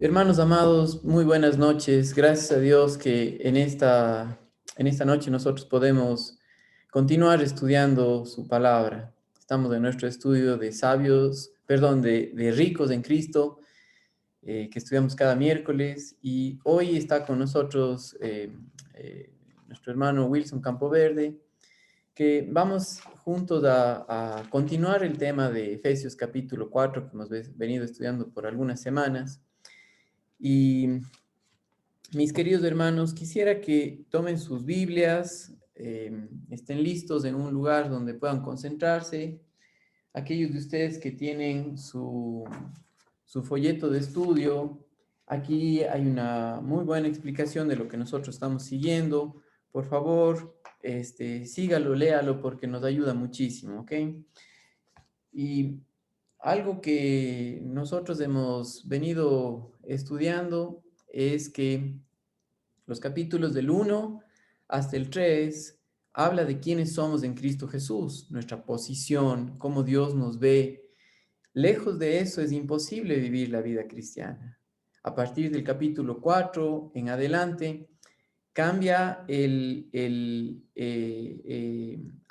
Hermanos amados, muy buenas noches. Gracias a Dios que en esta noche nosotros podemos continuar estudiando su palabra. Estamos en nuestro estudio de sabios, perdón, de ricos en Cristo, que estudiamos cada miércoles. Y hoy está con nosotros nuestro hermano Wilson Campoverde, que vamos juntos a continuar el tema de Efesios capítulo 4 que hemos venido estudiando por algunas semanas. Y mis queridos hermanos, quisiera que tomen sus Biblias, estén listos en un lugar donde puedan concentrarse. Aquellos de ustedes que tienen su folleto de estudio, aquí hay una muy buena explicación de lo que nosotros estamos siguiendo. Por favor, sígalo, léalo porque nos ayuda muchísimo, ¿ok? Y algo que nosotros hemos venido estudiando es que los capítulos del 1 hasta el 3 habla de quiénes somos en Cristo Jesús, nuestra posición, cómo Dios nos ve. Lejos de eso es imposible vivir la vida cristiana. A partir del capítulo 4 en adelante, cambia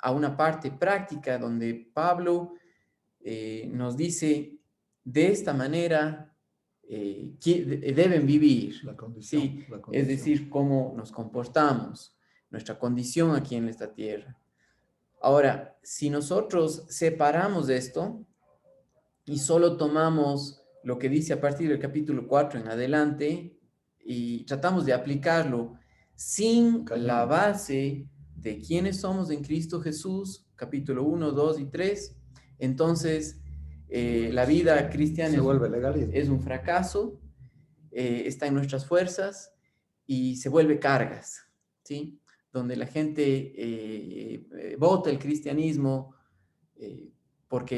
a una parte práctica donde Pablo nos dice de esta manera deben vivir, La condición, ¿sí? la Es condición. decir, cómo nos comportamos, nuestra condición aquí en esta tierra. Ahora, si nosotros separamos esto y solo tomamos lo que dice a partir del capítulo 4 en adelante y tratamos de aplicarlo sin la Cañón. base de quiénes somos en Cristo Jesús, capítulo 1, 2 y 3, entonces la vida cristiana Se vuelve legalismo. es un fracaso, está en nuestras fuerzas y se vuelve cargas, ¿sí? Donde la gente vota el cristianismo por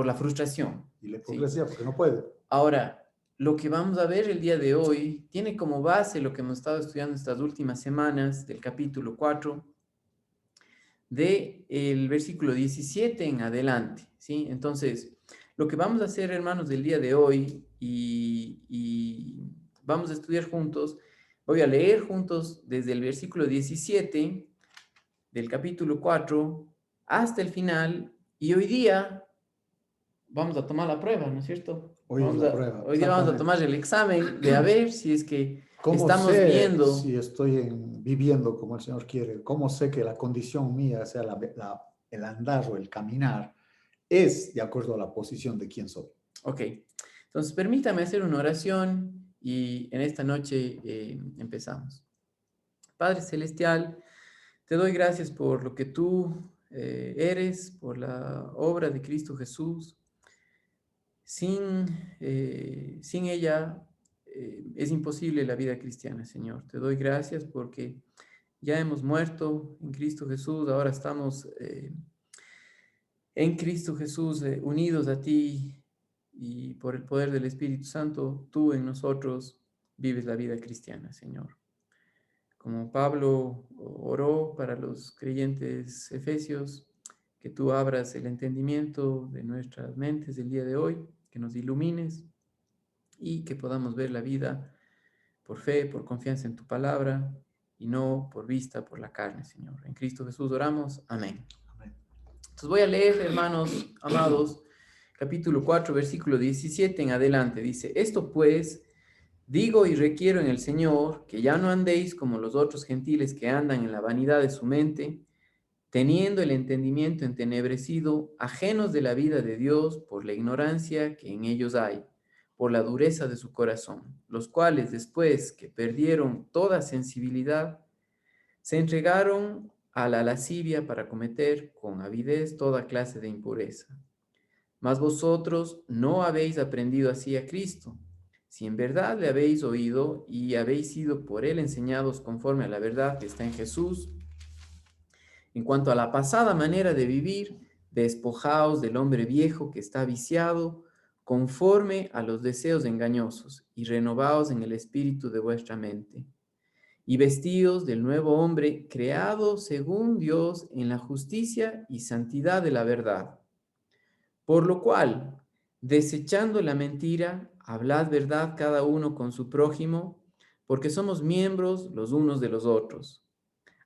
la frustración, Y la ¿sí? hipocresía, porque no puede. Ahora, lo que vamos a ver el día de hoy tiene como base lo que hemos estado estudiando estas últimas semanas del capítulo 4, del versículo 17 en adelante, ¿sí? Entonces, lo que vamos a hacer, hermanos, del día de hoy y vamos a estudiar juntos, voy a leer juntos desde el versículo 17 del capítulo 4 hasta el final y hoy día vamos a tomar la prueba, ¿no es cierto? Hoy es la prueba, Hoy día vamos a exactamente. tomar el examen de a ver si es que ¿Cómo estamos sé si viendo. estoy viviendo como el Señor quiere? ¿Cómo sé que la condición mía, sea el andar o el caminar, es de acuerdo a la posición de quién soy? Ok, entonces permítame hacer una oración y en esta noche empezamos. Padre Celestial, te doy gracias por lo que tú eres, por la obra de Cristo Jesús. Sin ella es imposible la vida cristiana, Señor. Te doy gracias porque ya hemos muerto en Cristo Jesús, ahora estamos en Cristo Jesús unidos a ti y por el poder del Espíritu Santo, tú en nosotros vives la vida cristiana, Señor. Como Pablo oró para los creyentes efesios, que tú abras el entendimiento de nuestras mentes el día de hoy, que nos ilumines y que podamos ver la vida por fe, por confianza en tu palabra y no por vista, por la carne, Señor. En Cristo Jesús oramos. Amén. Amén. Entonces voy a leer, hermanos amados, capítulo 4, versículo 17 en adelante. Dice, esto pues digo y requiero en el Señor que ya no andéis como los otros gentiles que andan en la vanidad de su mente, teniendo el entendimiento entenebrecido, ajenos de la vida de Dios por la ignorancia que en ellos hay, por la dureza de su corazón, los cuales después que perdieron toda sensibilidad, se entregaron a la lascivia para cometer con avidez toda clase de impureza. Mas vosotros no habéis aprendido así a Cristo. Si en verdad le habéis oído y habéis sido por él enseñados conforme a la verdad que está en Jesús, en cuanto a la pasada manera de vivir, despojaos del hombre viejo que está viciado conforme a los deseos engañosos y renovaos en el espíritu de vuestra mente y vestíos del nuevo hombre creado según Dios en la justicia y santidad de la verdad. Por lo cual, Desechando la mentira, hablad verdad cada uno con su prójimo, porque somos miembros los unos de los otros.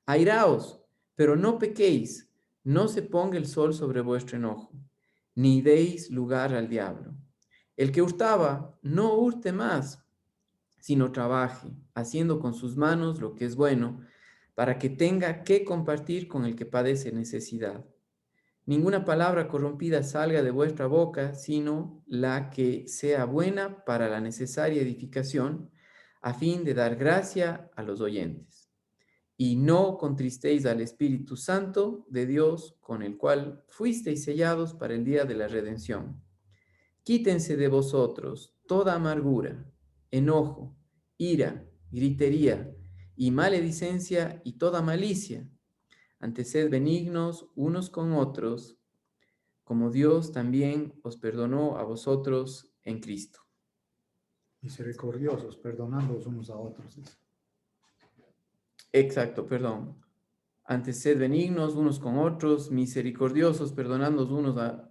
Airaos, pero no pequéis, no se ponga el sol sobre vuestro enojo, ni deis lugar al diablo. El que hurtaba, no hurte más, sino trabaje, haciendo con sus manos lo que es bueno, para que tenga que compartir con el que padece necesidad. Ninguna palabra corrompida salga de vuestra boca, sino la que sea buena para la necesaria edificación, a fin de dar gracia a los oyentes. Y no contristéis al Espíritu Santo de Dios, con el cual fuisteis sellados para el día de la redención. Quítense de vosotros toda amargura, enojo, ira, gritería y maledicencia y toda malicia. Antes sed benignos unos con otros, como Dios también os perdonó a vosotros en Cristo. Misericordiosos, perdonándonos unos a otros. Exacto, perdón. Antes sed benignos unos con otros, misericordiosos, perdonándoos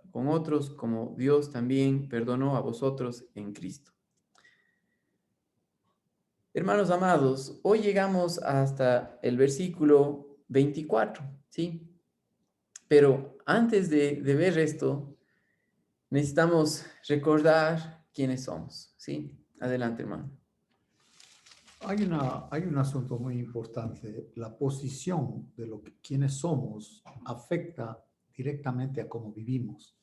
con otros, como Dios también perdonó a vosotros en Cristo. Hermanos amados, hoy llegamos hasta el versículo 24, ¿sí? Pero antes de ver esto, necesitamos recordar quiénes somos, ¿sí? Adelante, hermano. Hay un asunto muy importante. La posición de quienes somos afecta directamente a cómo vivimos.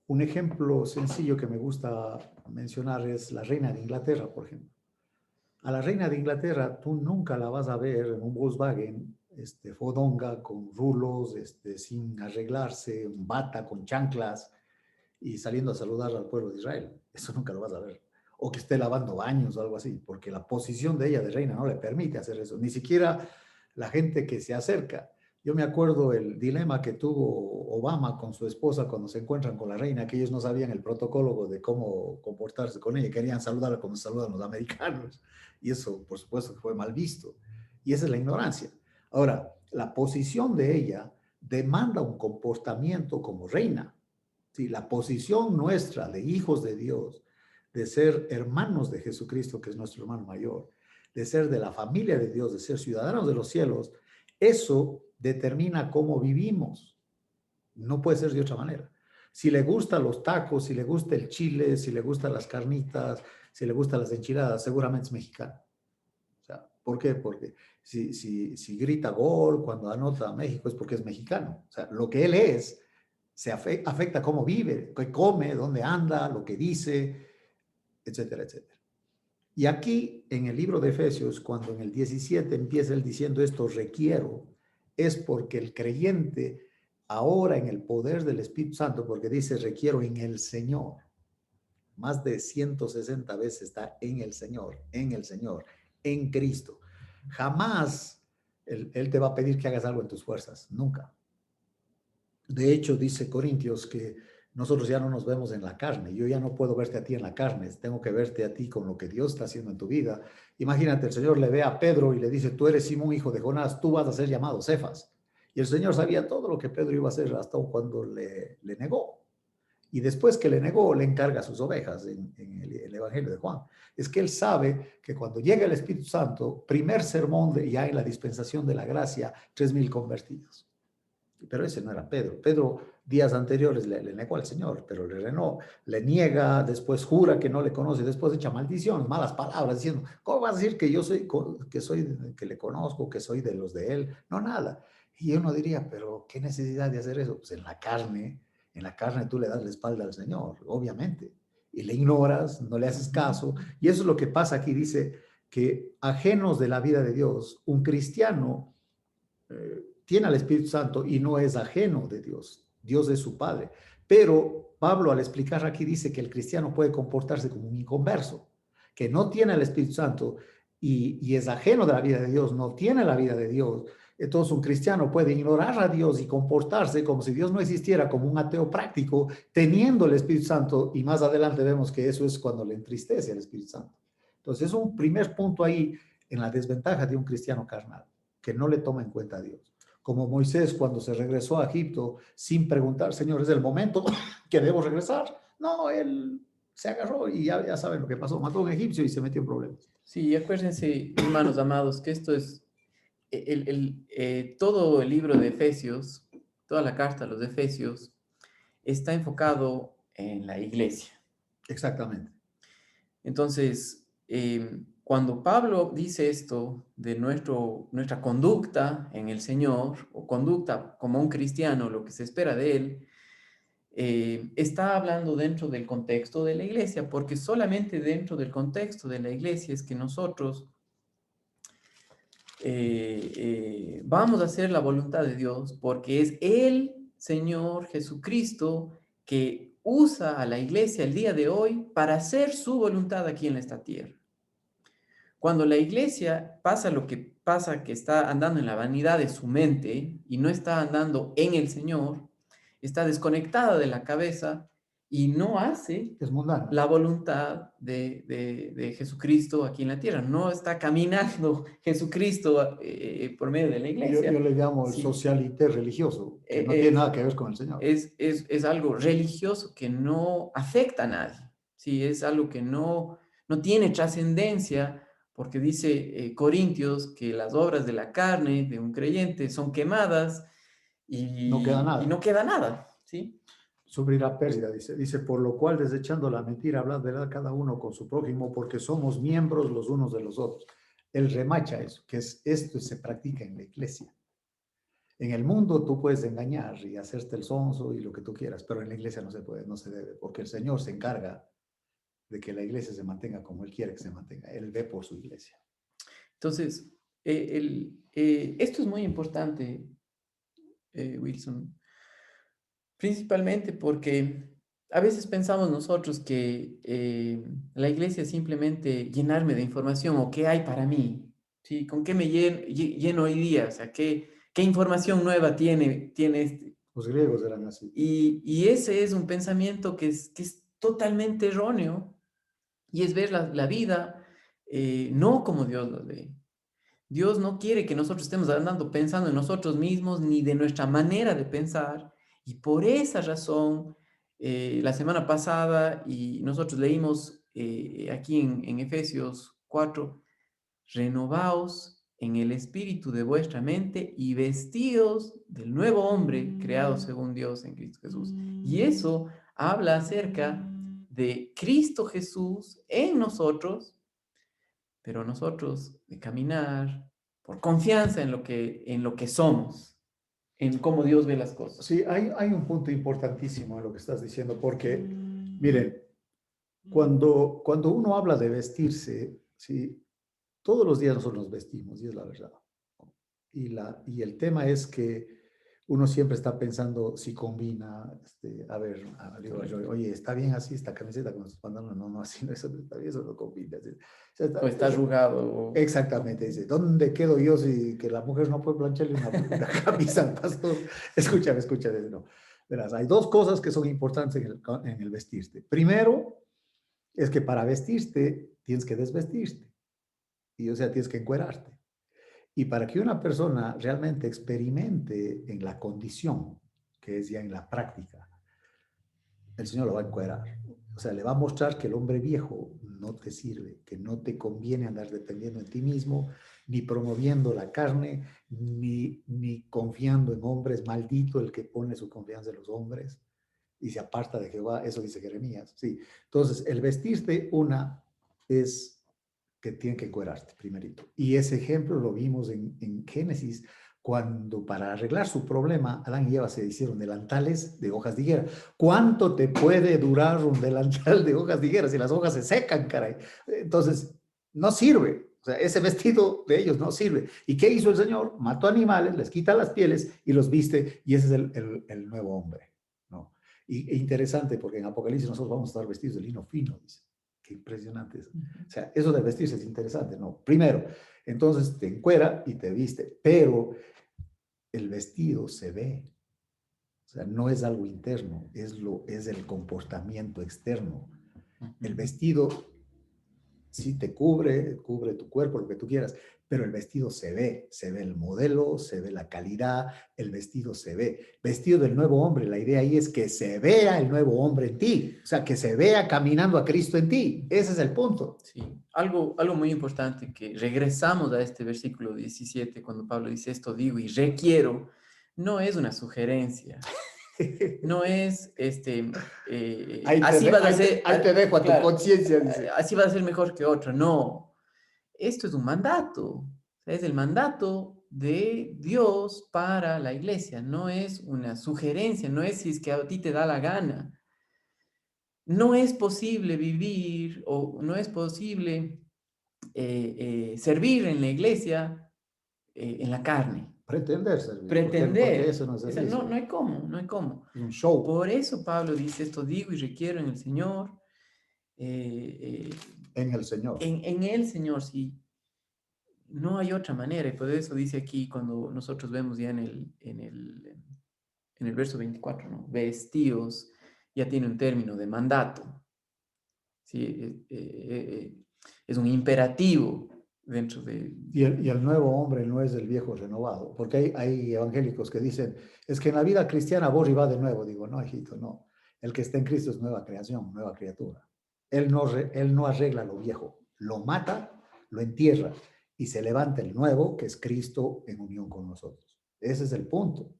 Un ejemplo sencillo que me gusta mencionar es la reina de Inglaterra, por ejemplo. A la reina de Inglaterra tú nunca la vas a ver en un Volkswagen fodonga, con rulos, sin arreglarse, un bata con chanclas y saliendo a saludar al pueblo de Israel. Eso nunca lo vas a ver. O que esté lavando baños o algo así, porque la posición de ella de reina no le permite hacer eso. Ni siquiera la gente que se acerca. Yo me acuerdo el dilema que tuvo Obama con su esposa cuando se encuentran con la reina, que ellos no sabían el protocolo de cómo comportarse con ella, querían saludarla como saludan los americanos, y eso por supuesto que fue mal visto, y esa es la ignorancia. Ahora, la posición de ella demanda un comportamiento como reina. Sí, la posición nuestra de hijos de Dios, de ser hermanos de Jesucristo, que es nuestro hermano mayor, de ser de la familia de Dios, de ser ciudadanos de los cielos, eso determina cómo vivimos. No puede ser de otra manera. Si le gustan los tacos, si le gusta el chile, si le gustan las carnitas, si le gustan las enchiladas, seguramente es mexicano. O sea, ¿por qué? Porque si grita gol cuando anota a México es porque es mexicano. O sea, lo que él es se afecta cómo vive, qué come, dónde anda, lo que dice, etcétera, etcétera. Y aquí en el libro de Efesios, cuando en el 17 empieza él diciendo esto, requiero, es porque el creyente ahora en el poder del Espíritu Santo, porque dice requiero en el Señor, más de 160 veces está en el Señor, en Cristo. Jamás él te va a pedir que hagas algo en tus fuerzas, nunca. De hecho, dice Corintios que nosotros ya no nos vemos en la carne. Yo ya no puedo verte a ti en la carne. Tengo que verte a ti con lo que Dios está haciendo en tu vida. Imagínate, el Señor le ve a Pedro y le dice, tú eres Simón, hijo de Jonás, tú vas a ser llamado Cefas. Y el Señor sabía todo lo que Pedro iba a hacer hasta cuando le negó. Y después que le negó, le encarga a sus ovejas en el Evangelio de Juan. Es que él sabe que cuando llega el Espíritu Santo, primer sermón ya en la dispensación de la gracia, 3,000 convertidos. Pero ese no era Pedro. Pedro días anteriores le negó al Señor, pero le niega, después jura que no le conoce, después echa maldiciones, malas palabras, diciendo, ¿cómo vas a decir que yo que le conozco, que soy de los de él? No, nada. Y uno diría, pero ¿qué necesidad de hacer eso? Pues en la carne tú le das la espalda al Señor, obviamente, y le ignoras, no le haces caso, y eso es lo que pasa aquí, dice que ajenos de la vida de Dios, un cristiano tiene al Espíritu Santo y no es ajeno de Dios. Dios es su Padre. Pero Pablo al explicar aquí dice que el cristiano puede comportarse como un inconverso, que no tiene el Espíritu Santo y es ajeno de la vida de Dios, no tiene la vida de Dios. Entonces un cristiano puede ignorar a Dios y comportarse como si Dios no existiera, como un ateo práctico, teniendo el Espíritu Santo, y más adelante vemos que eso es cuando le entristece al Espíritu Santo. Entonces es un primer punto ahí en la desventaja de un cristiano carnal, que no le toma en cuenta a Dios. Como Moisés cuando se regresó a Egipto sin preguntar, Señor, ¿es el momento que debo regresar? No, él se agarró y ya saben lo que pasó. Mató a un egipcio y se metió en problemas. Sí, acuérdense, hermanos amados, que esto es todo el libro de Efesios, toda la carta a los Efesios, está enfocado en la iglesia. Exactamente. Entonces, cuando Pablo dice esto de nuestra conducta en el Señor, o conducta como un cristiano, lo que se espera de él, está hablando dentro del contexto de la iglesia, porque solamente dentro del contexto de la iglesia es que nosotros vamos a hacer la voluntad de Dios, porque es el Señor Jesucristo que usa a la iglesia el día de hoy para hacer su voluntad aquí en esta tierra. Cuando la iglesia pasa lo que pasa, que está andando en la vanidad de su mente y no está andando en el Señor, está desconectada de la cabeza y no hace Es mundana. la voluntad de Jesucristo aquí en la tierra. No está caminando Jesucristo por medio de la iglesia. Yo le llamo el Sí, socialité religioso, que no tiene nada que ver con el Señor. es algo religioso que no afecta a nadie. Sí, es algo que no tiene trascendencia, porque dice Corintios que las obras de la carne de un creyente son quemadas No queda y nada. no queda nada. ¿Sí? Sufrirá pérdida, dice, por lo cual desechando la mentira, hablad verdad cada uno con su prójimo, porque somos miembros los unos de los otros. Él remacha eso, que esto se practica en la iglesia. En el mundo tú puedes engañar y hacerte el sonso y lo que tú quieras, pero en la iglesia no se puede, no se debe, porque el Señor se encarga de que la iglesia se mantenga como Él quiere que se mantenga. Él ve por su iglesia. Entonces, esto es muy importante, Wilson, principalmente porque a veces pensamos nosotros que la iglesia es simplemente llenarme de información o qué hay para mí, ¿sí? ¿Con qué me lleno hoy día? O sea, ¿qué información nueva tiene este? Los griegos eran así. Y ese es un pensamiento que es totalmente erróneo y es ver la vida no como Dios lo ve. Dios no quiere que nosotros estemos andando pensando en nosotros mismos ni de nuestra manera de pensar. Y por esa razón, la semana pasada, y nosotros leímos aquí en Efesios 4, renovaos en el espíritu de vuestra mente y vestidos del nuevo hombre creado según Dios en Cristo Jesús. Y eso habla acerca de Cristo Jesús en nosotros, pero nosotros de caminar por confianza en lo que somos, en cómo Dios ve las cosas. Sí, hay un punto importantísimo en lo que estás diciendo, porque, miren, cuando uno habla de vestirse, ¿sí? Todos los días nosotros nos vestimos, y es la verdad. Y el tema es que uno siempre está pensando si combina, digo yo, oye, está bien así esta camiseta con estos pantalones, no, así no, eso no está bien, eso no combina. O sea, O está arrugado. Exactamente, dice, ¿dónde quedo yo si que la mujer no puede plancharle una camisa al pastor? Escúchame, no. Verás, hay dos cosas que son importantes en el vestirte. Primero, es que para vestirte tienes que desvestirte, y o sea, tienes que encuerarte. Y para que una persona realmente experimente en la condición, que es ya en la práctica, el Señor lo va a encuerar. O sea, le va a mostrar que el hombre viejo no te sirve, que no te conviene andar dependiendo en ti mismo, ni promoviendo la carne, ni confiando en hombres. Maldito el que pone su confianza en los hombres y se aparta de Jehová. Eso dice Jeremías. Sí. Entonces, el vestirte es que tiene que encuerarte primerito. Y ese ejemplo lo vimos en Génesis, cuando para arreglar su problema, Adán y Eva se hicieron delantales de hojas de higuera. ¿Cuánto te puede durar un delantal de hojas de higuera si las hojas se secan, caray? Entonces, no sirve. O sea, ese vestido de ellos no sirve. ¿Y qué hizo el Señor? Mató animales, les quita las pieles y los viste, y ese es el nuevo hombre, ¿no? E interesante, porque en Apocalipsis nosotros vamos a estar vestidos de lino fino, dice. Qué impresionante eso. O sea, eso de vestirse es interesante, ¿no? Primero, entonces te encuera y te viste, pero el vestido se ve. O sea, no es algo interno, es el comportamiento externo. El vestido sí te cubre tu cuerpo, lo que tú quieras, pero el vestido se ve el modelo, se ve la calidad, el vestido se ve. Vestido del nuevo hombre, la idea ahí es que se vea el nuevo hombre en ti, o sea, que se vea caminando a Cristo en ti. Ese es el punto. Sí, algo muy importante que regresamos a este versículo 17 cuando Pablo dice esto digo y requiero, no es una sugerencia, no es así vas a ser, Ahí te dejo a tu claro, conciencia, dice. así vas a ser mejor que otro, no, esto es un mandato, o sea, es el mandato de Dios para la iglesia, no es una sugerencia, no es si es que a ti te da la gana. No es posible vivir o no es posible servir en la iglesia en la carne. Pretender servir, porque Pretender. eso no es No, servicio, no hay cómo, no hay cómo. es un show Por eso Pablo dice esto digo y requiero en el Señor. en el Señor. En el Señor, sí. No hay otra manera. Y por eso dice aquí cuando nosotros vemos ya en el verso 24, ¿no? Vestidos ya tiene un término de mandato. ¿Sí? Es un imperativo dentro de... Y el nuevo hombre no es el viejo renovado, porque hay evangélicos que dicen, es que en la vida cristiana vos va de nuevo. Digo, no, hijito, no. El que está en Cristo es nueva creación, nueva criatura. Él no arregla lo viejo, lo mata, lo entierra y se levanta el nuevo, que es Cristo en unión con nosotros. Ese es el punto.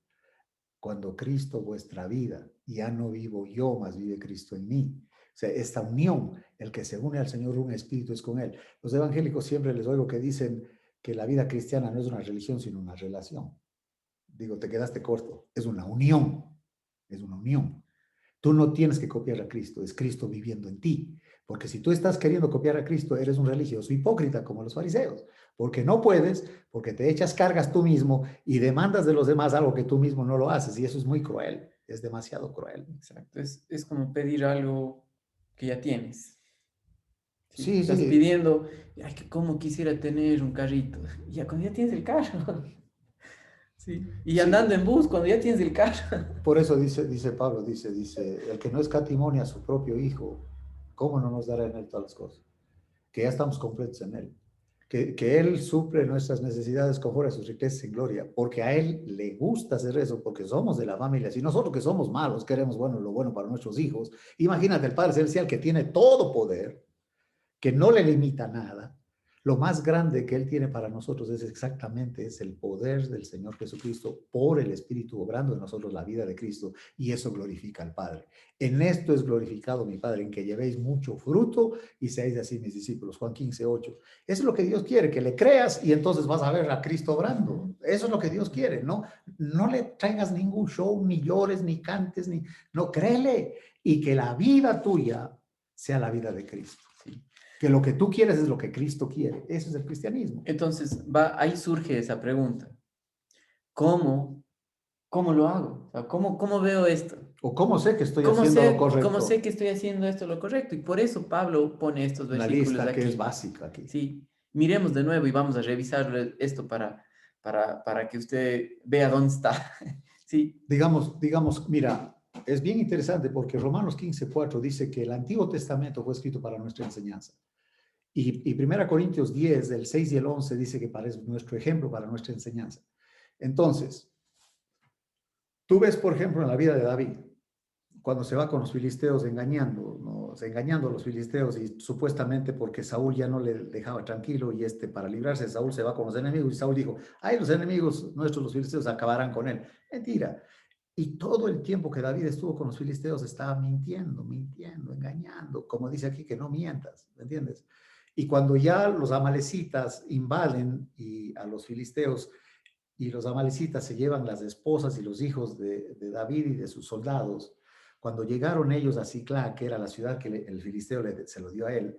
Cuando Cristo vuestra vida, ya no vivo yo, más vive Cristo en mí. O sea, esta unión, el que se une al Señor, un espíritu es con Él. Los evangélicos siempre les oigo que dicen que la vida cristiana no es una religión, sino una relación. Digo, te quedaste corto. Es una unión. Es una unión. Tú no tienes que copiar a Cristo, es Cristo viviendo en ti. Porque si tú estás queriendo copiar a Cristo, eres un religioso hipócrita como los fariseos. Porque no puedes, porque te echas cargas tú mismo y demandas de los demás algo que tú mismo no lo haces. Y eso es muy cruel, es demasiado cruel. Exacto, es como pedir algo que ya tienes. ¿Sí? Sí, Estás sí. pidiendo, ay, que cómo quisiera tener un carrito. Y ya cuando ya tienes el carro. ¿Sí? Y andando Sí, en bus, cuando ya tienes el carro. por eso dice Pablo, dice, el que no escatimonia a su propio hijo, ¿cómo no nos dará en él todas las cosas? Que ya estamos completos en él. Que Él suple nuestras necesidades conforme a sus riquezas en gloria, porque a Él le gusta hacer eso, porque somos de la familia. Si nosotros que somos malos queremos lo bueno para nuestros hijos, imagínate el Padre Celestial que tiene todo poder, que no le limita nada. Lo más grande que Él tiene para nosotros es el poder del Señor Jesucristo por el Espíritu obrando en nosotros la vida de Cristo, y eso glorifica al Padre. En esto es glorificado mi Padre, en que llevéis mucho fruto y seáis así mis discípulos. Juan 15:8. Eso es lo que Dios quiere, que le creas y entonces vas a ver a Cristo obrando. Eso es lo que Dios quiere, ¿no? No le traigas ningún show, ni llores, ni cantes, no, créele, y que la vida tuya sea la vida de Cristo. Sí. Que lo que tú quieres es lo que Cristo quiere. Eso es el cristianismo. Entonces, ahí surge esa pregunta. ¿Cómo, cómo lo hago? O sea, ¿cómo veo esto? O cómo sé que estoy haciendo lo Cómo sé correcto. que estoy haciendo esto lo correcto? Y por eso Pablo pone estos Una versículos lista que es aquí. básica aquí. Sí, miremos de nuevo y vamos a revisar esto para que usted vea dónde está. Sí. Digamos, mira, es bien interesante porque Romanos 15:4 dice que el Antiguo Testamento fue escrito para nuestra enseñanza. Y 1 Corintios 10, del 6 y el 11, dice que para nuestro ejemplo, para nuestra enseñanza. Entonces, tú ves, por ejemplo, en la vida de David, cuando se va con los filisteos engañando, ¿no? Engañando a los filisteos y supuestamente porque Saúl ya no le dejaba tranquilo y para librarse de Saúl se va con los enemigos y Saúl dijo, ay, los enemigos nuestros, los filisteos, acabarán con él. Mentira. Y todo el tiempo que David estuvo con los filisteos estaba mintiendo, engañando, como dice aquí, que no mientas, ¿me entiendes? Y cuando ya los amalecitas invaden a los filisteos y los amalecitas se llevan las esposas y los hijos de David y de sus soldados, cuando llegaron ellos a Siclá, que era la ciudad que el filisteo se lo dio a él,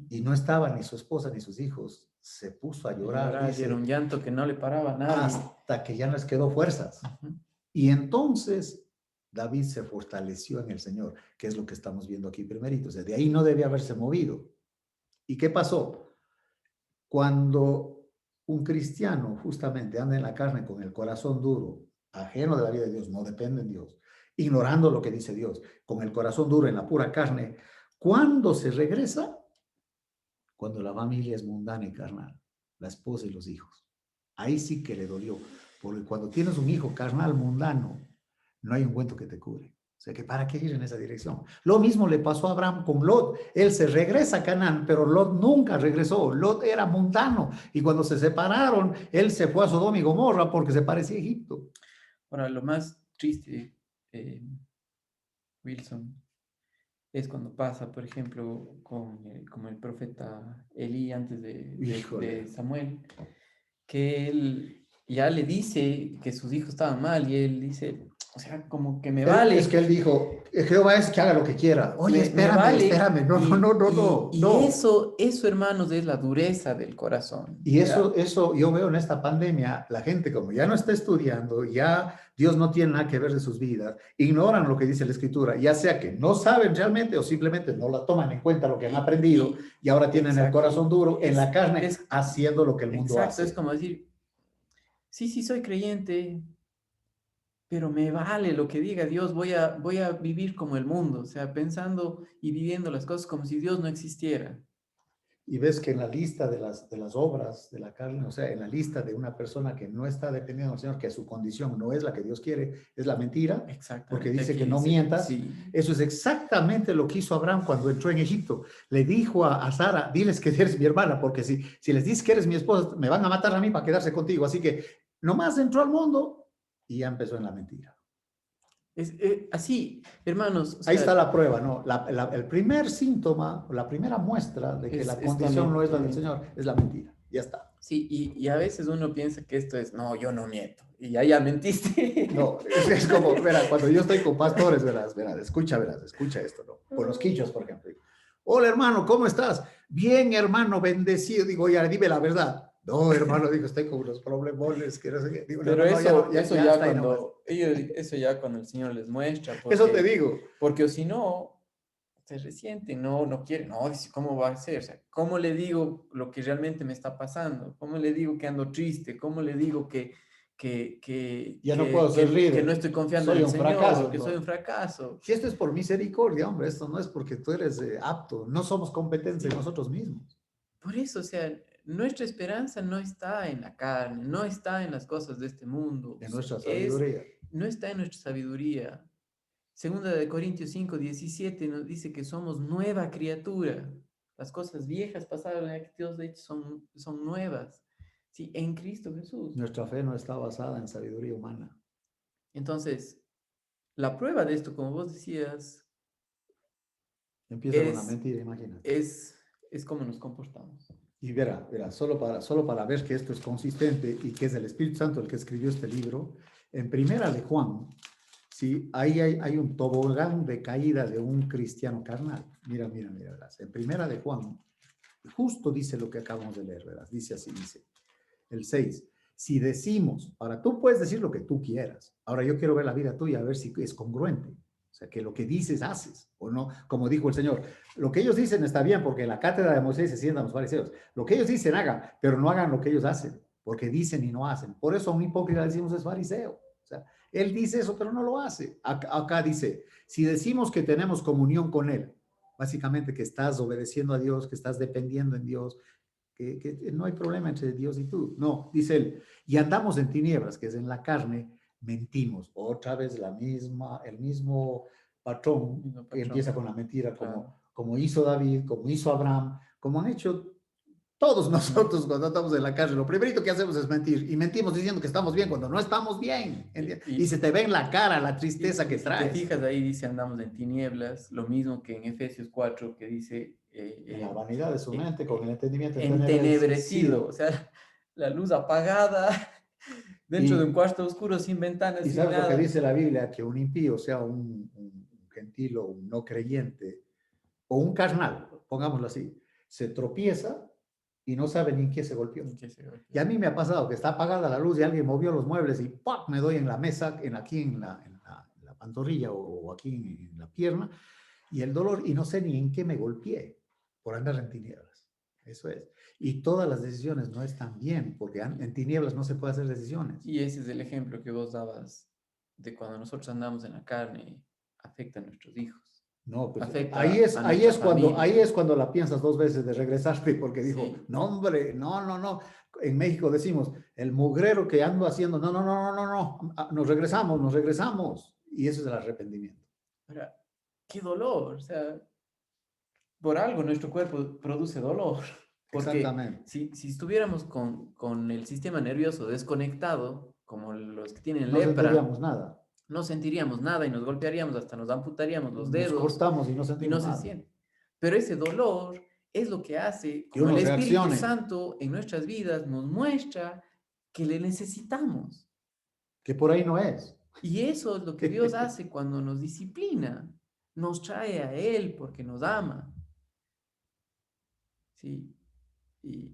y no estaba ni su esposa ni sus hijos, se puso a Y llorar, llorar, y era un dice, llanto que no le paraba a nadie. hasta que ya no les quedó fuerzas. Y entonces David se fortaleció en el Señor, que es lo que estamos viendo aquí primerito. O sea, de ahí no debe haberse movido. ¿Y qué pasó? Cuando un cristiano justamente anda en la carne con el corazón duro, ajeno de la vida de Dios, no depende de Dios, ignorando lo que dice Dios, con el corazón duro en la pura carne, cuando se regresa, cuando la familia es mundana y carnal, la esposa y los hijos. Ahí sí que le dolió, porque cuando tienes un hijo carnal mundano, no hay ungüento que te cure. O sea, que ¿para qué ir en esa dirección? Lo mismo le pasó a Abraham con Lot. Él se regresa a Canaán, pero Lot nunca regresó. Lot era mundano. Y cuando se separaron, él se fue a Sodoma y Gomorra porque se parecía a Egipto. Ahora, lo más triste, eh, Wilson, es cuando pasa, por ejemplo, como el profeta Elí antes de Híjole. Samuel, que él ya le dice que sus hijos estaban mal y él dice, o sea, como que me Es vale, que él dijo, Jehová es que haga lo que quiera. Oye, me espérame, vale. espérame. No, no, no, no, no, Y no. eso, hermanos, es la dureza del corazón. Y O sea, eso yo veo en esta pandemia, la gente como ya no está estudiando, ya Dios no tiene nada que ver de sus vidas, ignoran lo que dice la Escritura, ya sea que no saben realmente o simplemente no la toman en cuenta lo que han aprendido y ahora tienen el exacto, corazón duro en la carne es, haciendo lo que el mundo exacto, es hace. como decir, sí, sí, soy creyente, pero me vale lo que diga Dios, voy a vivir como el mundo, o sea, pensando y viviendo las cosas como si Dios no existiera. Y ves que en la lista de las obras de la carne, o sea, en la lista de una persona que no está dependiendo del Señor, que su condición no es la que Dios quiere, es la mentira, porque Exactamente, dice aquí que no dice, mientas. sí, Eso es exactamente lo que hizo Abraham cuando entró en Egipto. Le dijo a Sara, diles que eres mi hermana, porque si les dices que eres mi esposa, me van a matar a mí para quedarse contigo. Así que nomás entró al mundo y ya empezó en la mentira. es así, hermanos, o Ahí está sea, la prueba, ¿no? El primer síntoma, la primera muestra de que la es condición no es la del cuando, Señor es la mentira. Ya está. sí, y a veces uno piensa que esto es, no, yo no miento, y ya mentiste. No, es como, verá, cuando yo estoy con pastores, verás, escucha esto, ¿no? Con los quichos, por ejemplo. Hola, hermano, ¿cómo estás? Bien, hermano, bendecido. Digo, ya, dime la verdad. No, hermano, digo, estoy con unos problemones, que no sé qué. Digo, no, Pero no, no, ya no, eso ya ya está ahí nomás. cuando, eso ya cuando el Señor les muestra, Eso te digo. porque o si no, se resienten, no quieren, no, dice, ¿cómo va a ser? O sea, ¿cómo le digo lo que realmente me está pasando? ¿Cómo le digo que ando triste? ¿Cómo le digo Ya no puedo ser que no líder. estoy confiando en Soy el un fracaso. Señor, que soy un ¿No? fracaso? Si esto es por misericordia, hombre, esto no es porque tú eres apto. No somos competentes en Sí, nosotros mismos. por eso, o sea, nuestra esperanza no está en la carne, no está en las cosas de este mundo, o En sea, nuestra sabiduría. no está en nuestra sabiduría. Segunda de Corintios 5:17 nos dice que somos nueva criatura. Las cosas viejas pasaron, y aquí Dios de hecho son nuevas. Sí, en Cristo Jesús. Nuestra fe no está basada en sabiduría humana. Entonces, la prueba de esto, como vos decías, Empieza con la es, mentira, imagínate. es, es cómo nos comportamos. Y verá, solo para ver que esto es consistente y que es el Espíritu Santo el que escribió este libro, en Primera de Juan, ¿sí? Ahí hay un tobogán de caída de un cristiano carnal. Mira, verás. En Primera de Juan, justo dice lo que acabamos de leer, verás. Dice así, dice el 6. Si decimos, ahora tú puedes decir lo que tú quieras. Ahora yo quiero ver la vida tuya, a ver si es congruente. O sea, que lo que dices, haces, o no, como dijo el Señor. Lo que ellos dicen está bien, porque en la cátedra de Moisés se sientan los fariseos. Lo que ellos dicen, hagan, pero no hagan lo que ellos hacen, porque dicen y no hacen. Por eso a un hipócrita decimos es fariseo. O sea, él dice eso, pero no lo hace. Acá dice, si decimos que tenemos comunión con él, básicamente que estás obedeciendo a Dios, que estás dependiendo en Dios, que no hay problema entre Dios y tú. No, dice él, y andamos en tinieblas, que es en la carne, mentimos. Otra vez el mismo patrón Mismo que empieza patrón, con la mentira, claro. como hizo David, como hizo Abraham, como han hecho todos Ujú. nosotros cuando estamos en la calle. Lo primerito que hacemos es mentir, y mentimos diciendo que estamos bien cuando no estamos bien. Y Y, se te ve en la cara la tristeza y que si te traes. fijas ahí dice andamos en tinieblas, lo mismo que en Efesios 4 que dice En la vanidad de su mente, con el eh, entendimiento entenebrecido, o entenebrecido. sea, la luz apagada dentro de un Y cuarto oscuro sin ventanas, ¿Y sin sabes lo que nada. dice la Biblia? Que un impío, sea un gentil o un no creyente, o un carnal, pongámoslo así, se tropieza y no sabe ni en qué se golpeó. ¿En qué se Y a mí me ha pasado que está apagada la luz y alguien movió los muebles y ¡pap! Me doy en la mesa, aquí en la pantorrilla o aquí en la pierna, y el dolor, y no sé ni en qué me golpeé por andar en tinieblas. Eso es. Y todas las decisiones no están bien, porque en tinieblas no se puede hacer decisiones. Y ese es el ejemplo que vos dabas de cuando nosotros andamos en la carne, afecta a nuestros hijos. No, pues afecta ahí a es nuestra cuando, familia. ahí es cuando la piensas dos veces de regresarte, porque dijo, Sí. no, hombre, no, no, no. En México decimos, el mugrero que ando haciendo, no, no, no, no, no, no, nos regresamos, nos regresamos. Y eso es el arrepentimiento. Ahora, qué dolor, o sea, por algo nuestro cuerpo produce dolor, porque Exactamente. si estuviéramos con el sistema nervioso desconectado, como los que tienen No lepra, sentiríamos nada. no sentiríamos nada y nos golpearíamos, hasta nos amputaríamos los Nos dedos cortamos y no y no sentimos se nada. siente. Pero ese dolor es lo que hace, Y como el uno Espíritu reaccione, Santo en nuestras vidas nos muestra que le necesitamos. que por ahí no es. Y eso es lo que Dios hace cuando nos disciplina, nos trae a Él porque nos ama. ¿Sí? Y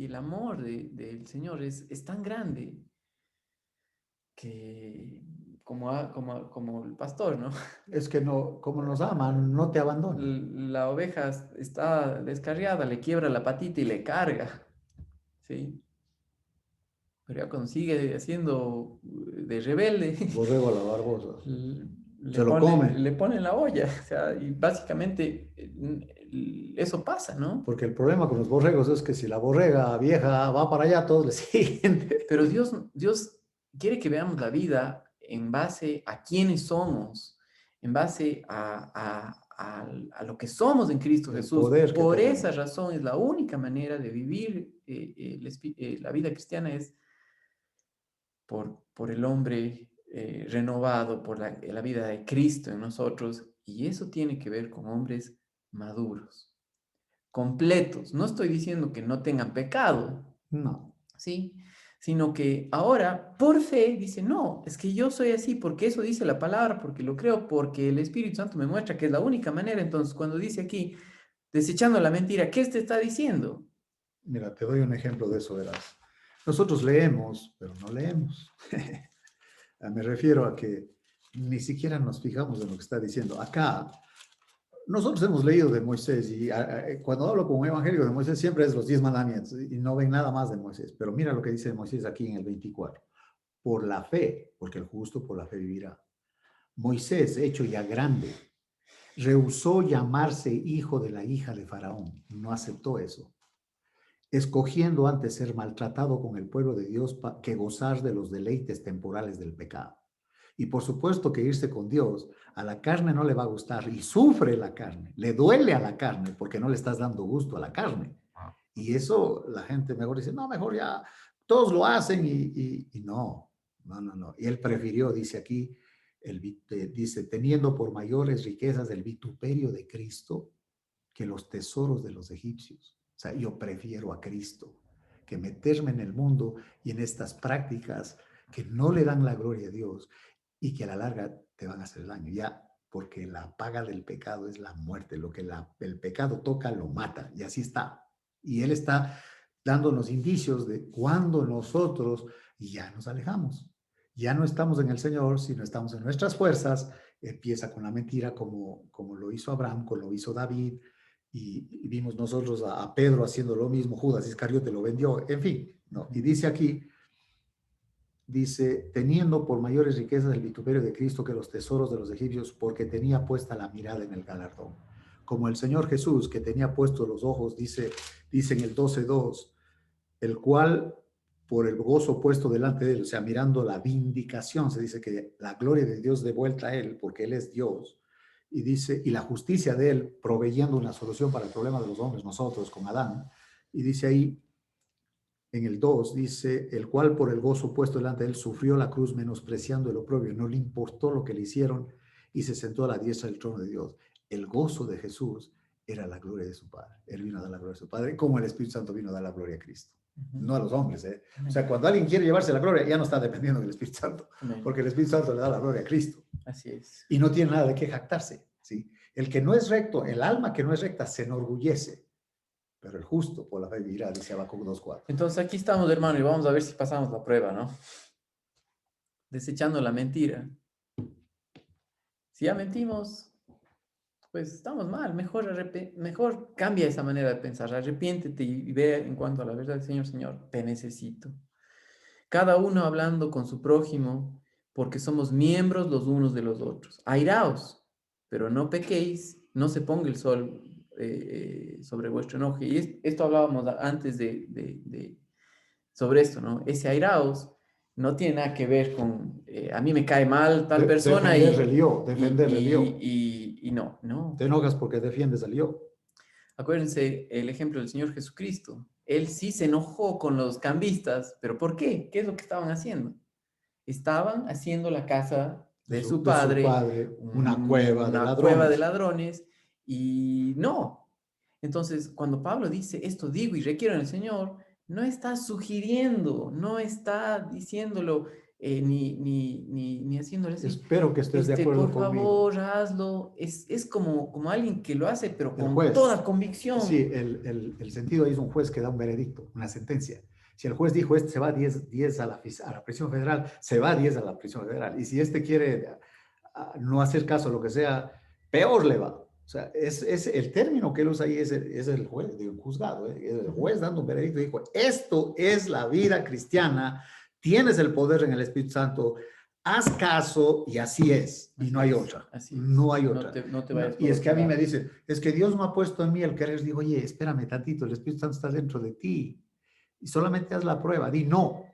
el amor del Señor es tan grande que como el pastor, ¿no? Es que no, como nos aman, no te abandona. La oveja está descarriada, le quiebra la patita y le carga, ¿sí? Pero ya cuando sigue haciendo de rebelde, Borrego a la barbosa. le Se lo come. le pone en la olla, o sea, y básicamente eso pasa, ¿no? Porque el problema con los borregos es que si la borrega vieja va para allá, todos le siguen. Pero Dios quiere que veamos la vida en base a quiénes somos, en base a lo que somos en Cristo El Jesús. poder que Por esa tenemos. razón es la única manera de vivir la vida cristiana es por el hombre renovado, por la vida de Cristo en nosotros. Y eso tiene que ver con hombres maduros, completos. No estoy diciendo que no tengan pecado, No, ¿sí? Sino que ahora, por fe, dice, no, es que yo soy así, porque eso dice la palabra, porque lo creo, porque el Espíritu Santo me muestra que es la única manera. Entonces, cuando dice aquí, desechando la mentira, ¿qué te está diciendo? mira, te doy un ejemplo de eso, verás. Nosotros leemos, pero no leemos. Me refiero a que ni siquiera nos fijamos en lo que está diciendo. Acá, nosotros hemos leído de Moisés y cuando hablo con un evangélico de Moisés siempre es los 10 mandamientos y no ven nada más de Moisés. Pero mira lo que dice Moisés aquí en el 24. Por la fe, porque el justo por la fe vivirá. Moisés, hecho ya grande, rehusó llamarse hijo de la hija de Faraón. No aceptó eso, escogiendo antes ser maltratado con el pueblo de Dios que gozar de los deleites temporales del pecado. Y por supuesto que irse con Dios a la carne no le va a gustar y sufre la carne, le duele a la carne porque no le estás dando gusto a la carne. Y eso la gente mejor dice, no, mejor ya, todos lo hacen y no, no, no, no. Y él prefirió, dice aquí, dice, teniendo por mayores riquezas el vituperio de Cristo que los tesoros de los egipcios. O sea, yo prefiero a Cristo que meterme en el mundo y en estas prácticas que no le dan la gloria a Dios y que a la larga te van a hacer daño. Ya, porque la paga del pecado es la muerte. Lo que el pecado toca lo mata. Y así está. Y Él está dándonos indicios de cuando nosotros ya nos alejamos. Ya no estamos en el Señor, sino estamos en nuestras fuerzas. Empieza con la mentira como lo hizo Abraham, como lo hizo David, y vimos nosotros a Pedro haciendo lo mismo, Judas Iscariote lo vendió, en fin, ¿no? Y dice aquí, dice, teniendo por mayores riquezas el vituperio de Cristo que los tesoros de los egipcios, porque tenía puesta la mirada en el galardón. Como el Señor Jesús, que tenía puestos los ojos, dice en el 12:2, el cual por el gozo puesto delante de él, o sea, mirando la vindicación, se dice que la gloria de Dios de vuelta a él, porque él es Dios, y dice, y la justicia de él proveyendo una solución para el problema de los hombres, nosotros con Adán, y dice ahí, en el 2 dice, el cual por el gozo puesto delante de él sufrió la cruz menospreciando el oprobio, no le importó lo que le hicieron y se sentó a la diestra del trono de Dios. El gozo de Jesús era la gloria de su Padre. Él vino a dar la gloria a su Padre, como el Espíritu Santo vino a dar la gloria a Cristo. No a los hombres, ¿eh? O sea, cuando alguien quiere llevarse la gloria, ya no está dependiendo del Espíritu Santo, Amén. porque el Espíritu Santo le da la gloria a Cristo. Así es. Y no tiene nada de qué jactarse, ¿sí? El que no es recto, el alma que no es recta, se enorgullece, pero el justo por la fe vivirá, dice Habacuc 2:4. Entonces aquí estamos, hermano, y vamos a ver si pasamos la prueba, ¿no? Desechando la mentira. Si ya mentimos, pues estamos mal. Mejor cambia esa manera de pensar. Arrepiéntete y ve en cuanto a la verdad del Señor, Señor, te necesito. Cada uno hablando con su prójimo, porque somos miembros los unos de los otros. Airaos, pero no pequéis, no se ponga el sol sobre vuestro enojo. Y esto hablábamos antes sobre esto, ¿no? Ese airaos no tiene nada que ver con, a mí me cae mal tal persona defender el yo. Y no, no. Te enojas porque defiendes al yo. Acuérdense el ejemplo del Señor Jesucristo. Él sí se enojó con los cambistas, pero ¿por qué? ¿Qué es lo que estaban haciendo? Estaban haciendo la casa de su padre una cueva de ladrones, y no. Entonces, cuando Pablo dice esto digo y requiero en el Señor, no está sugiriendo, no está diciéndolo ni haciéndole así. Espero que estés de acuerdo por conmigo. Por favor, hazlo. Es como alguien que lo hace, pero con juez, toda convicción. Sí, el sentido ahí es un juez que da un veredicto, una sentencia. Si el juez dijo, se va a 10 a la prisión federal, se va a 10 a la prisión federal. Y si quiere no hacer caso a lo que sea, peor le va. O sea, es el término que él usa ahí es el juez, el juzgado. El juez dando un veredicto dijo, esto es la vida cristiana, tienes el poder en el Espíritu Santo, haz caso y así es. Y no hay otra. No hay otra. No te vayas y es que a mí me dicen, es que Dios no ha puesto en mí el querer. Digo, oye, espérame tantito, el Espíritu Santo está dentro de ti. Y solamente haz la prueba. Di, no.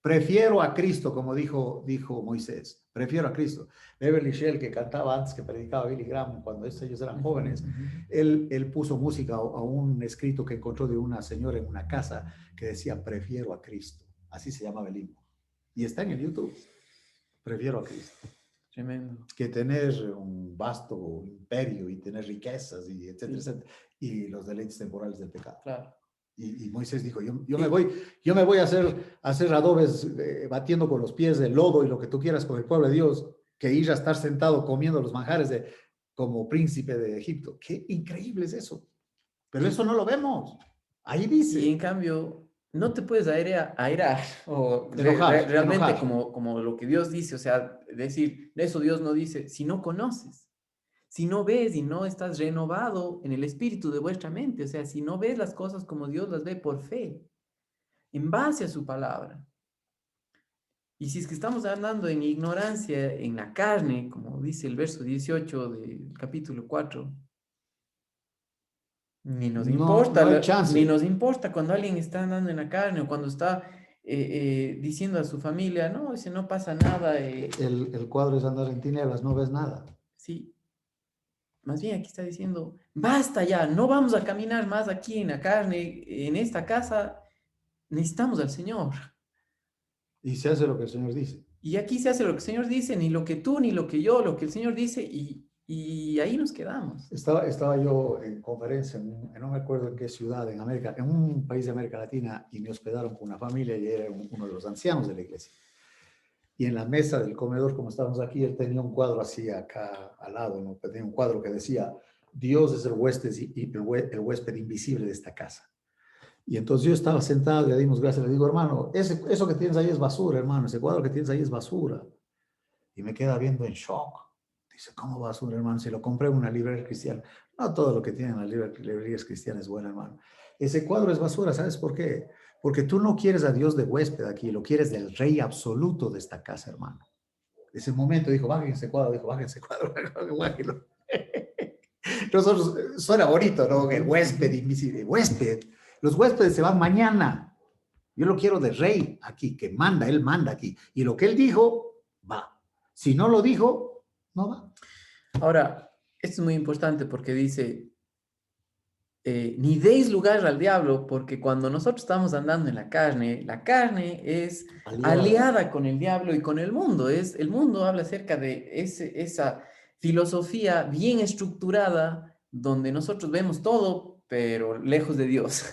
Prefiero a Cristo, como dijo Moisés. Prefiero a Cristo. Beverly Shell, que cantaba antes, que predicaba Billy Graham, cuando ellos eran jóvenes, él puso música a un escrito que encontró de una señora en una casa que decía, prefiero a Cristo. Así se llamaba el himno. Y está en el YouTube. Prefiero a Cristo. Tremendo. Que tener un vasto imperio y tener riquezas y etcétera, etcétera, y los deleites temporales del pecado. Claro. Y Moisés dijo, yo me voy a hacer adobes batiendo con los pies el lodo y lo que tú quieras con el pueblo de Dios, que ir a estar sentado comiendo los manjares como príncipe de Egipto. Qué increíble es eso. Pero eso no lo vemos. Ahí dice. Y en cambio, no te puedes airear o realmente enojar. Como lo que Dios dice, o sea, decir, eso Dios no dice, si no conoces. Si no ves y no estás renovado en el espíritu de vuestra mente, o sea, si no ves las cosas como Dios las ve por fe, en base a su palabra. Y si es que estamos andando en ignorancia, en la carne, como dice el verso 18 del capítulo 4, ni nos importa, ni nos importa cuando alguien está andando en la carne o cuando está diciendo a su familia, no, dice, no pasa nada. El cuadro es andar en tinieblas, no ves nada. Sí. Más bien aquí está diciendo, basta ya, no vamos a caminar más aquí en la carne, en esta casa, necesitamos al Señor. Y se hace lo que el Señor dice. Y aquí se hace lo que el Señor dice, ni lo que tú, ni lo que yo, lo que el Señor dice, y ahí nos quedamos. Estaba yo en conferencia, no me acuerdo en qué ciudad, en un país de América Latina, y me hospedaron con una familia y era uno de los ancianos de la iglesia. Y en la mesa del comedor, como estábamos aquí, él tenía un cuadro así acá al lado, ¿no? Tenía un cuadro que decía, Dios es el huésped invisible de esta casa. Y entonces yo estaba sentado y le dimos gracias, le digo, hermano, eso que tienes ahí es basura, hermano, ese cuadro que tienes ahí es basura. Y me queda viendo en shock. Dice, ¿cómo basura, hermano? Si lo compré en una librería cristiana. No todo lo que tienen las librerías cristianas es bueno, hermano. Ese cuadro es basura, ¿sabes por qué? Porque tú no quieres a Dios de huésped aquí, lo quieres del rey absoluto de esta casa, hermano. Ese momento dijo, bajen ese cuadro, bájenlo. Nosotros, suena bonito, ¿no? El huésped invisible, huésped. Los huéspedes se van mañana. Yo lo quiero de rey aquí, que manda, él manda aquí. Y lo que él dijo, va. Si no lo dijo, no va. Ahora, esto es muy importante porque dice, ni deis lugar al diablo, porque cuando nosotros estamos andando en la carne es aliada con el diablo y con el mundo. El mundo habla acerca de esa filosofía bien estructurada donde nosotros vemos todo, pero lejos de Dios.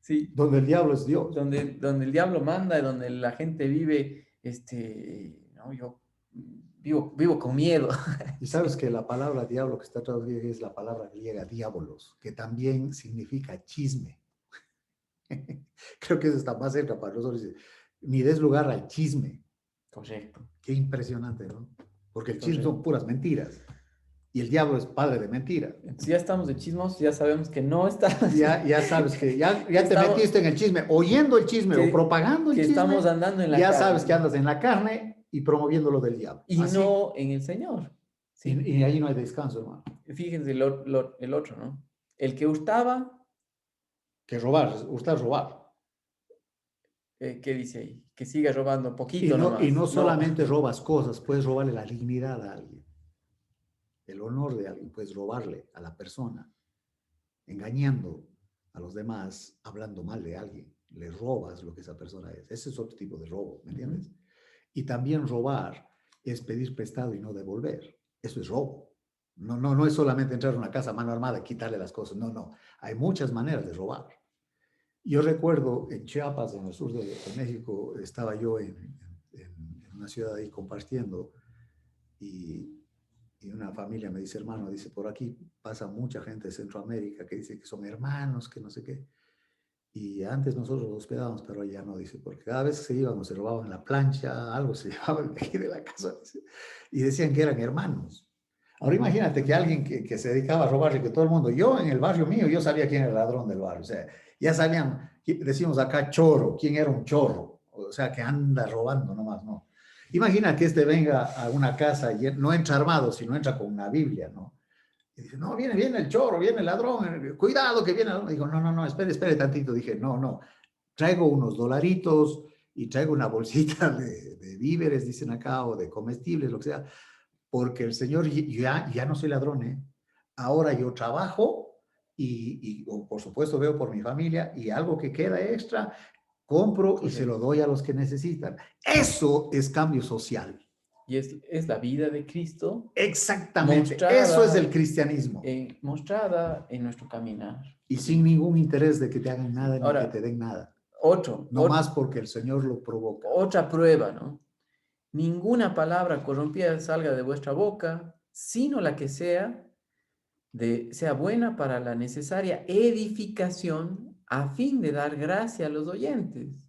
¿Sí? Donde el diablo es Dios. Donde el diablo manda, donde la gente vive, no, yo vivo con miedo. Y sabes que la palabra diablo que está traducida es la palabra griega diabolos, que también significa chisme. Creo que eso está más cerca para nosotros. Ni des lugar al chisme. Correcto. Qué impresionante, ¿no? Porque el chisme son puras mentiras. Y el diablo es padre de mentiras. Si ya estamos de chismos, ya sabemos que no estamos. Ya sabes que ya te metiste en el chisme, oyendo el chisme o propagando el chisme. Estamos andando en la carne. Ya sabes que andas en la carne y promoviendo lo del diablo. Y Así, no en el Señor. ¿Sí? y ahí no hay descanso, hermano. Fíjense el otro, ¿no? El que hurtaba, Que robar, usted es robar. ¿qué dice ahí? Que siga robando poquito Y nomás. no No, solamente robas cosas, puedes robarle la dignidad a alguien, el honor de alguien, puedes robarle a la persona, engañando a los demás, hablando mal de alguien. Le robas lo que esa persona es. Ese es otro tipo de robo, ¿me entiendes? Y también robar es pedir prestado y no devolver. Eso es robo. No es solamente entrar a una casa a mano armada y quitarle las cosas. No. Hay muchas maneras de robar. Yo recuerdo en Chiapas, en el sur de México, estaba yo en una ciudad ahí compartiendo y una familia me dice, hermano, dice, por aquí pasa mucha gente de Centroamérica que dice que son hermanos, que no sé qué. Y antes nosotros los hospedábamos, pero ya no, dice, porque cada vez que se iban o se robaban la plancha, algo se llevaban de aquí de la casa, dice, y decían que eran hermanos. Ahora imagínate que alguien que se dedicaba a robar y que todo el mundo, yo en el barrio mío, yo sabía quién era el ladrón del barrio, o sea, ya sabían, decimos acá chorro, quién era un chorro, o sea, que anda robando nomás, ¿no? Imagina que este venga a una casa y no entra armado, sino entra con una Biblia, ¿no? Y dice, no, viene el chorro, viene el ladrón, cuidado que viene el ladrón. Digo, no, espere tantito. Dije, no, traigo unos dolaritos y traigo una bolsita de víveres, dicen acá, o de comestibles, lo que sea, porque el Señor, ya no soy ladrón, ¿eh? Ahora yo trabajo por supuesto veo por mi familia y algo que queda extra, compro y se lo doy a los que necesitan. Eso es cambio social. y es la vida de Cristo Exactamente, eso es el mostrada cristianismo. mostrada en nuestro caminar. Y ¿Sí? sin ningún interés de que te hagan Sí. nada ni que Ahora, te den nada. otro, No más porque el Señor lo provoca. otra prueba, ¿no? Ninguna palabra corrompida salga de vuestra boca, sino la que sea buena para la necesaria edificación a fin de dar gracia a los oyentes.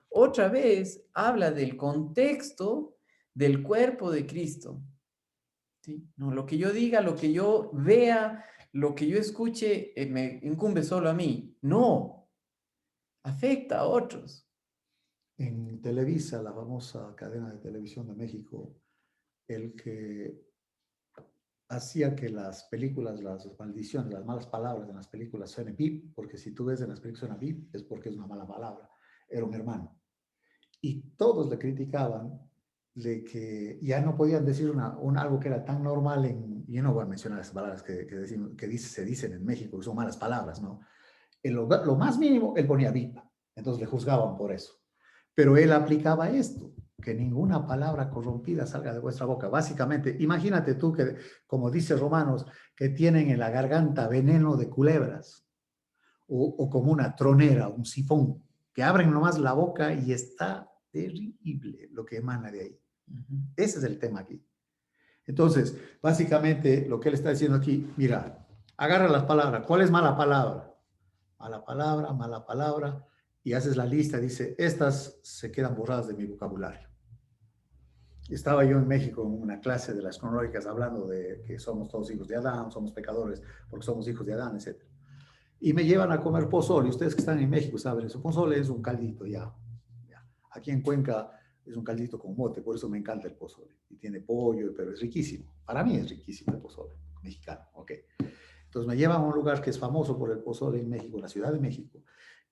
Otra vez habla del contexto del cuerpo de Cristo. ¿Sí? No, lo que yo diga, lo que yo vea, lo que yo escuche, me incumbe solo a mí. No, afecta a otros. En Televisa, la famosa cadena de televisión de México, el que hacía que las películas, las maldiciones, las malas palabras en las películas suenen bip, porque si tú ves en las películas suena bip, es porque es una mala palabra. Era un hermano. Y todos le criticaban de que ya no podían decir algo que era tan normal yo no voy a mencionar las palabras se dicen en México, que son malas palabras, ¿no? En lo más mínimo, él ponía bip, entonces le juzgaban por eso. Pero él aplicaba esto, que ninguna palabra corrompida salga de vuestra boca. Básicamente, imagínate tú que, como dice Romanos, que tienen en la garganta veneno de culebras, o como una tronera, un sifón, que abren nomás la boca y está terrible lo que emana de ahí. Ese es el tema aquí. Entonces, básicamente, lo que él está diciendo aquí, mira, agarra las palabras. ¿Cuál es mala palabra? Mala palabra, y haces la lista, dice, estas se quedan borradas de mi vocabulario. Estaba yo en México en una clase de las cronológicas hablando de que somos todos hijos de Adán, somos pecadores porque somos hijos de Adán, etc. Y me llevan a comer pozole. Ustedes que están en México saben eso. Pozole es un caldito ya. Aquí en Cuenca es un caldito con mote, por eso me encanta el pozole. Y tiene pollo, pero es riquísimo. Para mí es riquísimo el pozole mexicano. Ok. Entonces me llevan a un lugar que es famoso por el pozole en México, la Ciudad de México.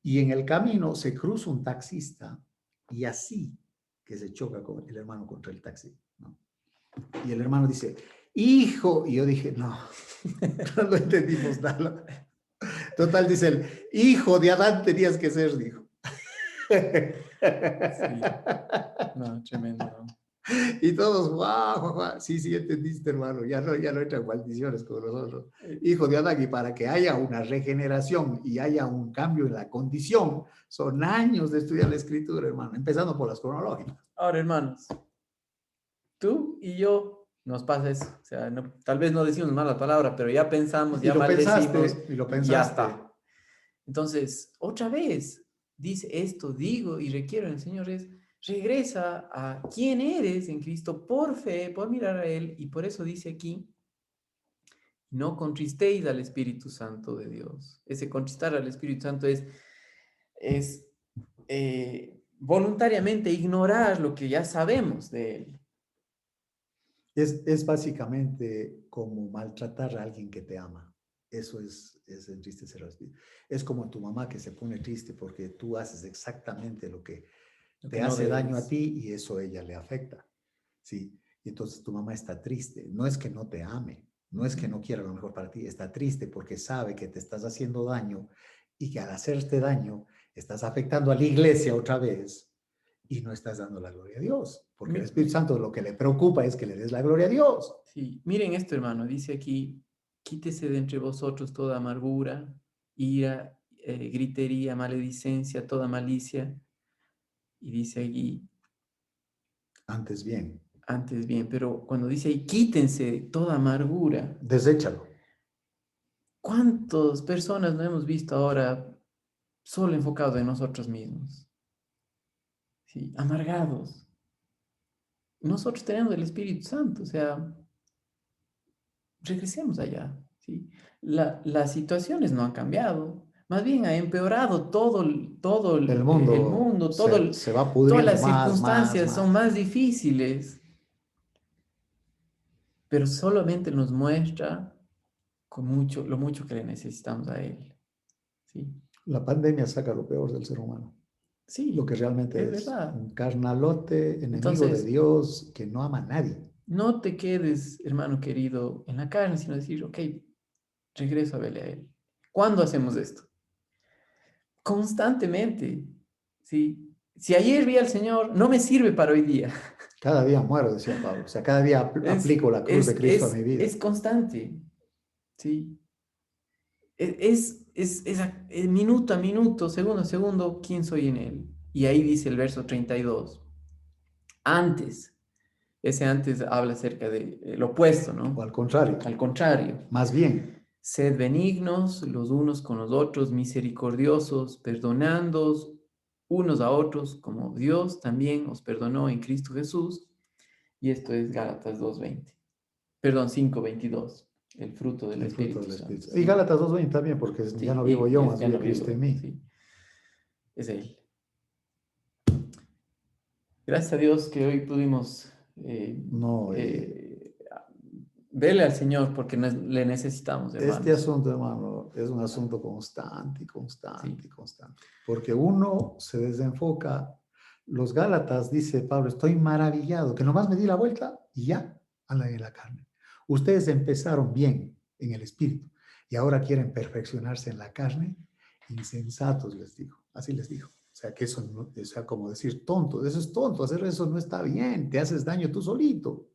Y en el camino se cruza un taxista y así que se choca con el hermano contra el taxi, ¿no? Y el hermano dice, hijo, y yo dije, no, no entendimos nada. Total, dice él, hijo de Adán tenías que ser, dijo. Sí, no, tremendo, ¿no? Y todos, guau. Sí, entendiste, hermano, ya no entran maldiciones con nosotros. Hijo de Adán, y para que haya una regeneración y haya un cambio en la condición, son años de estudiar la escritura, hermano, empezando por las cronológicas. Ahora, hermanos, tú y yo nos pasa eso. O sea, tal vez no decimos mala palabra, pero ya pensamos, ya maldecimos Y lo y ya pensaste. está. Entonces, otra vez, dice esto, digo y requiero en el Señor es, regresa a quién eres en Cristo por fe, por mirar a Él, y por eso dice aquí, no contristéis al Espíritu Santo de Dios. Ese contristar al Espíritu Santo es voluntariamente ignorar lo que ya sabemos de Él. Es básicamente como maltratar a alguien que te ama. Eso es entristecer al espíritu. Es como tu mamá que se pone triste porque tú haces exactamente lo que Lo te que no hace daño a debes. ti y eso a ella le afecta. ¿Sí? Y entonces tu mamá está triste. No es que no te ame, no es que no quiera lo mejor para ti, está triste porque sabe que te estás haciendo daño y que al hacerte daño estás afectando a la iglesia otra vez y no estás dando la gloria a Dios, porque el Espíritu Santo lo que le preocupa es que le des la gloria a Dios. Sí, miren esto, hermano, dice aquí, quítese de entre vosotros toda amargura, ira, gritería, maledicencia, toda malicia. Y dice allí, Antes bien, antes bien, pero cuando dice ahí, quítense toda amargura, deséchalo. ¿cuántas personas no hemos visto ahora solo enfocados en nosotros mismos? ¿Sí? Amargados. Nosotros tenemos el Espíritu Santo, o sea, regresemos allá, ¿sí? Las situaciones no han cambiado, más bien ha empeorado todo El el mundo mundo, se va todas pudriendo las más, más, circunstancias son más. más difíciles, pero solamente nos muestra lo mucho que le necesitamos a Él, ¿sí? La pandemia saca lo peor del ser humano, lo Sí, que realmente es es verdad. un carnalote, enemigo de Entonces, Dios, que no ama a nadie. no te quedes, hermano querido, en la carne, sino decir, ok, regreso a verle a Él. ¿Cuándo hacemos esto? Constantemente, ¿sí? Si ayer vi al Señor, no me sirve para hoy día. Cada día muero, decía Pablo. O sea, cada día aplico la cruz de Cristo a mi vida. Es constante, ¿sí? Minuto a minuto, segundo a segundo, ¿quién soy en Él? Y ahí dice el verso 32. Antes, ese antes habla acerca de lo opuesto, O ¿no? al contrario, Al contrario. más bien, Sed benignos los unos con los otros, misericordiosos, perdonándoos unos a otros, como Dios también os perdonó en Cristo Jesús. Y esto es Gálatas 2:20. Perdón, 5:22. El fruto del el fruto Espíritu del Santo. Espíritu. Y Sí, Gálatas 2:20 también, porque ya sí, no vivo y yo, más ya no vive Cristo vivo, en mí. sí, es Él. Gracias a Dios que hoy pudimos No, eh, verle al Señor porque le necesitamos, este hermanos. asunto, hermano, es un asunto constante y Sí, constante y constante. Porque uno se desenfoca. Los Gálatas, dice Pablo, estoy maravillado, que nomás me di la vuelta y ya andan en la carne. Ustedes empezaron bien en el espíritu y ahora quieren perfeccionarse en la carne. Insensatos, les digo. Así les dijo. O sea, que eso, no, o sea, como decir tonto, eso es tonto, hacer eso no está bien, te haces daño tú solito.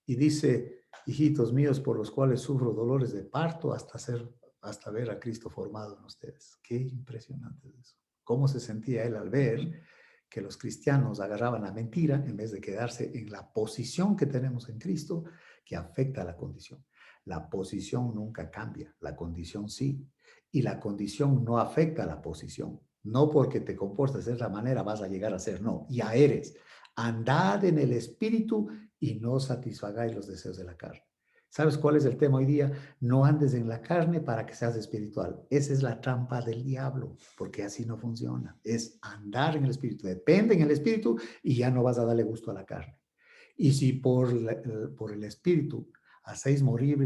Y dice, hijitos míos, por los cuales sufro dolores de parto hasta ver a Cristo formado en ustedes. Qué impresionante es eso. ¿Cómo se sentía él al ver que los cristianos agarraban la mentira en vez de quedarse en la posición que tenemos en Cristo, que afecta a la condición? La posición nunca cambia, la condición sí. Y la condición no afecta a la posición. No porque te comportes de esa manera vas a llegar a ser, no, ya eres. Andad en el Espíritu y no satisfagáis los deseos de la carne. ¿Sabes cuál es el tema hoy día? No andes en la carne para que seas espiritual. Esa es la trampa del diablo, porque así no funciona. Es andar en el espíritu. Depende en el espíritu y ya no vas a darle gusto a la carne. Y si por el espíritu hacéis morir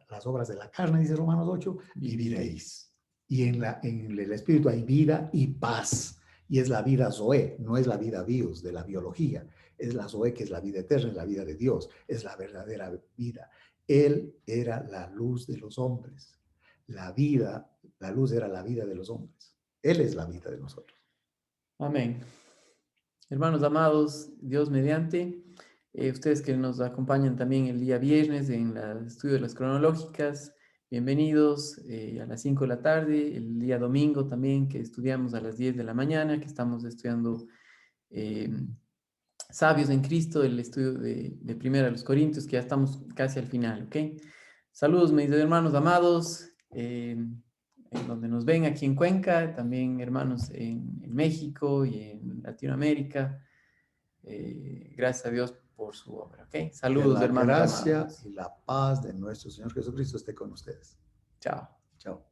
las obras de la carne, dice Romanos 8, viviréis. Y en el espíritu hay vida y paz. Y es la vida Zoe, no es la vida bios de la biología. Es la Zoe, que es la vida eterna, es la vida de Dios, es la verdadera vida. Él era la luz de los hombres. La vida, la luz era la vida de los hombres. Él es la vida de nosotros. amén. Hermanos amados, Dios mediante, ustedes que nos acompañan también el día viernes en el estudio de las cronológicas, bienvenidos a las 5 de la tarde, el día domingo también que estudiamos a las 10 de la mañana, que estamos estudiando eh, Sabios en Cristo, el estudio de Primera de los Corintios, que ya estamos casi al final, ¿ok? Saludos, mis hermanos amados, en donde nos ven aquí en Cuenca, también hermanos en México y en Latinoamérica. Gracias a Dios por su obra, ¿ok? Que Saludos, la hermanos gracia amados. y la paz de nuestro Señor Jesucristo esté con ustedes. Chao. Chao.